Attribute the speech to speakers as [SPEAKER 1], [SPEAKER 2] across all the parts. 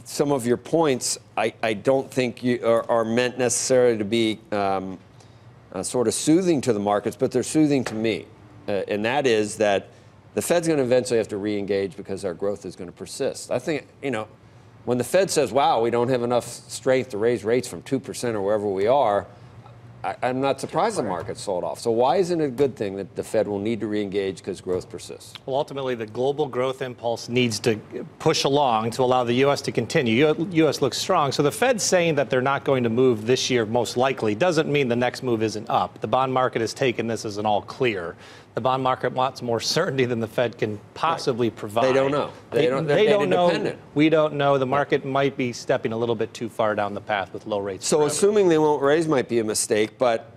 [SPEAKER 1] some of your points, I don't think are meant necessarily to be sort of soothing to the markets, but they're soothing to me. And that is that the Fed's going to eventually have to re-engage because our growth is going to persist. I think, when the Fed says, wow, we don't have enough strength to raise rates from 2% or wherever we are, I'm not surprised the market sold off. So why isn't it a good thing that the Fed will need to re-engage because growth persists?
[SPEAKER 2] Well, ultimately, the global growth impulse needs to push along to allow the U.S. to continue. U.S. looks strong. So the Fed's saying that they're not going to move this year, most likely, doesn't mean the next move isn't up. The bond market has taken this as an all clear. The bond market wants more certainty than the Fed can possibly provide.
[SPEAKER 1] They don't know. They don't know.
[SPEAKER 2] We don't know. The market might be stepping a little bit too far down the path with low rates.
[SPEAKER 1] So assuming they won't raise might be a mistake, but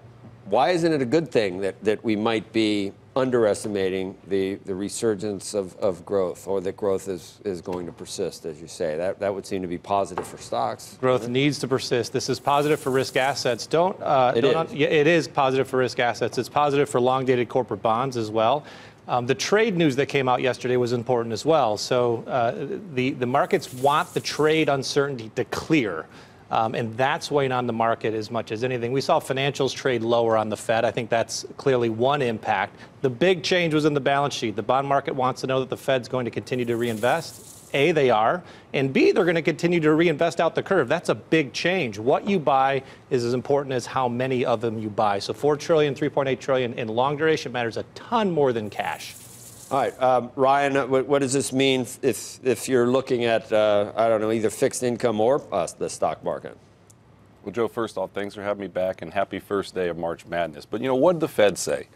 [SPEAKER 1] why isn't it a good thing that we might be underestimating the resurgence of growth, or that growth is going to persist, as you say? That would seem to be positive for stocks.
[SPEAKER 2] Growth needs to persist. This is positive for risk assets. It is positive for risk assets. It's positive for long-dated corporate bonds as well. The trade news that came out yesterday was important as well. So the markets want the trade uncertainty to clear. And that's weighing on the market as much as anything. We saw financials trade lower on the Fed. I think that's clearly one impact. The big change was in the balance sheet. The bond market wants to know that the Fed's going to continue to reinvest. A, they are. And B, they're going to continue to reinvest out the curve. That's a big change. What you buy is as important as how many of them you buy. So $4 trillion, $3.8 trillion in long duration matters a ton more than cash.
[SPEAKER 1] All right, Ryan, what does this mean if you're looking at, I don't know, either fixed income or the stock market?
[SPEAKER 3] Well, Joe, first off, thanks for having me back, and happy first day of March Madness. But, what did the Fed say?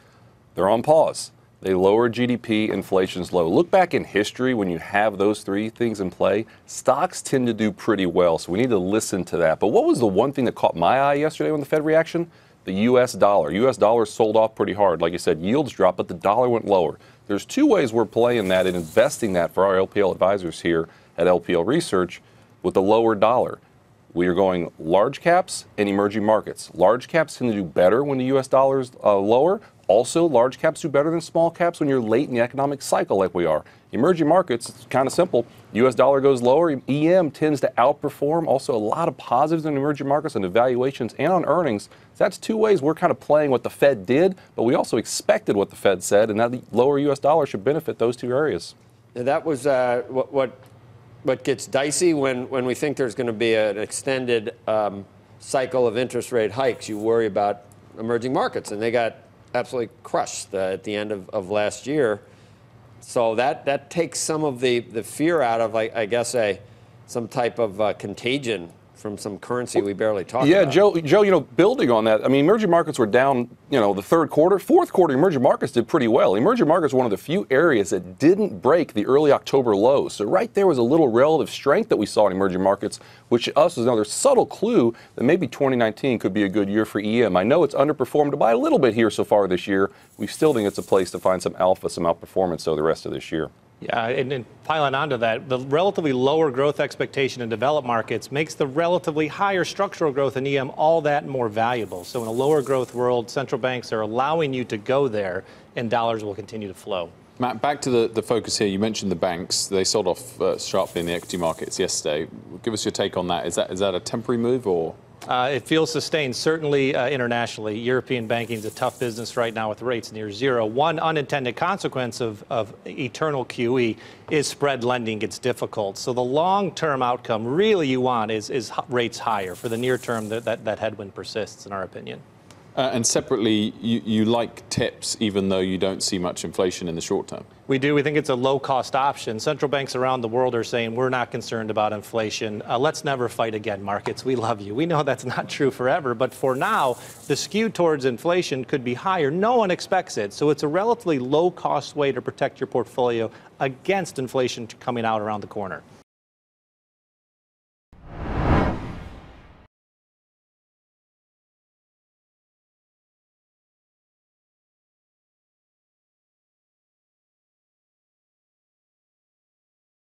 [SPEAKER 3] They're on pause. They lowered GDP, inflation's low. Look back in history when you have those three things in play, stocks tend to do pretty well, so we need to listen to that. But what was the one thing that caught my eye yesterday on the Fed reaction? The U.S. dollar. U.S. dollar sold off pretty hard. Like you said, yields dropped, but the dollar went lower. There's two ways we're playing that and investing that for our LPL advisors here at LPL Research with the lower dollar. We are going large caps and emerging markets. Large caps tend to do better when the U.S. dollar is lower. Also, large caps do better than small caps when you're late in the economic cycle like we are. Emerging markets, it's kind of simple. U.S. dollar goes lower. EM tends to outperform. Also, a lot of positives in emerging markets on evaluations and on earnings. So that's two ways we're kind of playing what the Fed did, but we also expected what the Fed said, and that the lower U.S. dollar should benefit those two areas.
[SPEAKER 1] And that was what gets dicey when we think there's going to be an extended cycle of interest rate hikes. You worry about emerging markets, and they got absolutely crushed at the end of last year. So that takes some of the fear out of, I guess, some type of contagion from some currency we barely talked about.
[SPEAKER 3] Yeah, Joe, building on that, I mean, emerging markets were down, the third quarter. Fourth quarter, emerging markets did pretty well. Emerging markets were one of the few areas that didn't break the early October lows. So right there was a little relative strength that we saw in emerging markets, which to us is another subtle clue that maybe 2019 could be a good year for EM. I know it's underperformed by a little bit here so far this year. We still think it's a place to find some alpha, some outperformance, the rest of this year.
[SPEAKER 2] Yeah, and piling onto that, the relatively lower growth expectation in developed markets makes the relatively higher structural growth in EM all that more valuable. So in a lower growth world, central banks are allowing you to go there, and dollars will continue to flow.
[SPEAKER 4] Matt, back to the focus here. You mentioned the banks. They sold off sharply in the equity markets yesterday. Give us your take on that. Is that a temporary move, or?
[SPEAKER 2] It feels sustained, certainly internationally. European banking is a tough business right now with rates near zero. One unintended consequence of eternal QE is spread lending gets difficult. So the long-term outcome really you want is rates higher. For the near term, that headwind persists, in our opinion.
[SPEAKER 4] And separately, you like tips even though you don't see much inflation in the short term?
[SPEAKER 2] We do. We think it's a low-cost option. Central banks around the world are saying we're not concerned about inflation. Let's never fight again, markets. We love you. We know that's not true forever, but for now, the skew towards inflation could be higher. No one expects it, so it's a relatively low-cost way to protect your portfolio against inflation coming out around the corner.